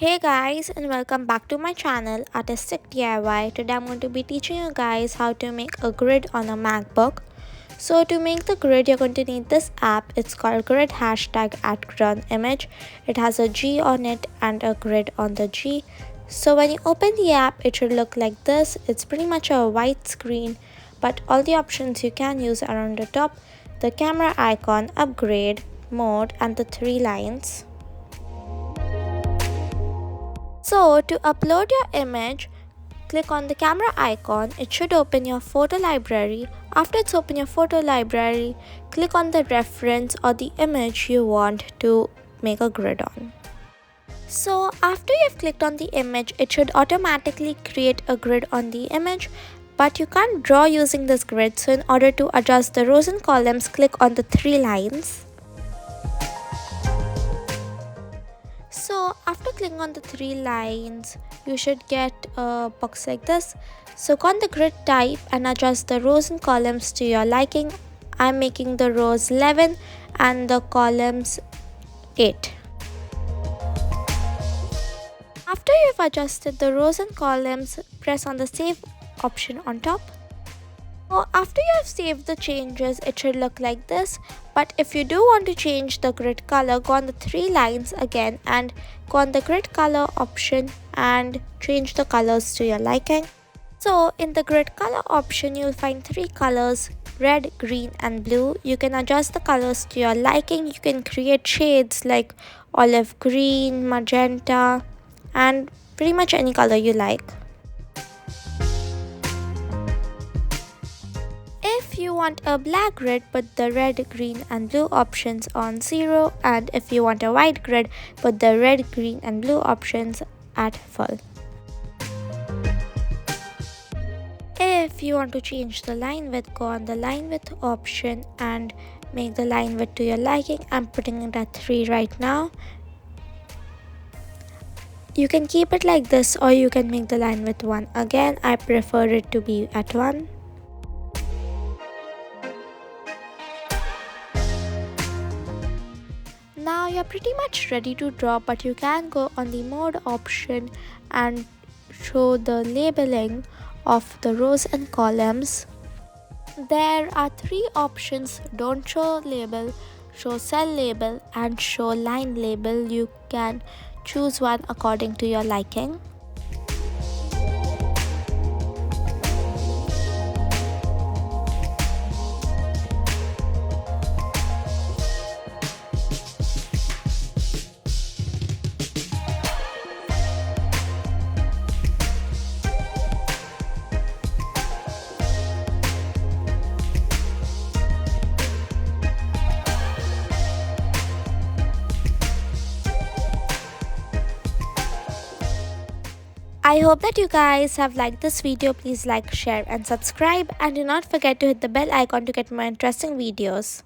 Hey guys, and welcome back to my channel Artistic DIY. Today I'm going to be teaching you guys how to make a grid on a MacBook. So to make the grid you're going to need this app. It's called grid hashtag @gridimage. It has a G on it and a grid on the G. So when you open the app it should look like this. It's pretty much a white screen, but all the options you can use are on the top: the camera icon, upgrade, mode, and the three lines. So to upload your image, click on the camera icon. It should open your photo library. After it's open your photo library, click on the reference or the image you want to make a grid on. So after you've clicked on the image, it should automatically create a grid on the image, but you can't draw using this grid. So in order to adjust the rows and columns, click on the three lines. So after clicking on the three lines, you should get a box like this. So go on the grid type and adjust the rows and columns to your liking. I'm making the rows 11 and the columns 8. After you've adjusted the rows and columns, press on the save option on top. So after you have saved the changes, it should look like this. But if you do want to change the grid color, go on the three lines again and go on the grid color option and change the colors to your liking. So in the grid color option, you'll find three colors: red, green, and blue. You can adjust the colors to your liking. You can create shades like olive green, magenta, and pretty much any color you like. If you want a black grid, put the red, green, and blue options on 0, and if you want a white grid, put the red, green, and blue options at full. If you want to change the line width, go on the line width option and make the line width to your liking. I'm putting it at 3 right now. You can keep it like this or you can make the line width 1. Again, I prefer it to be at 1. Now you're pretty much ready to draw, but you can go on the mode option and show the labeling of the rows and columns. There are three options: don't show label, show cell label, and show line label. You can choose one according to your liking. I hope that you guys have liked this video. Please like, share, and subscribe, and do not forget to hit the bell icon to get more interesting videos.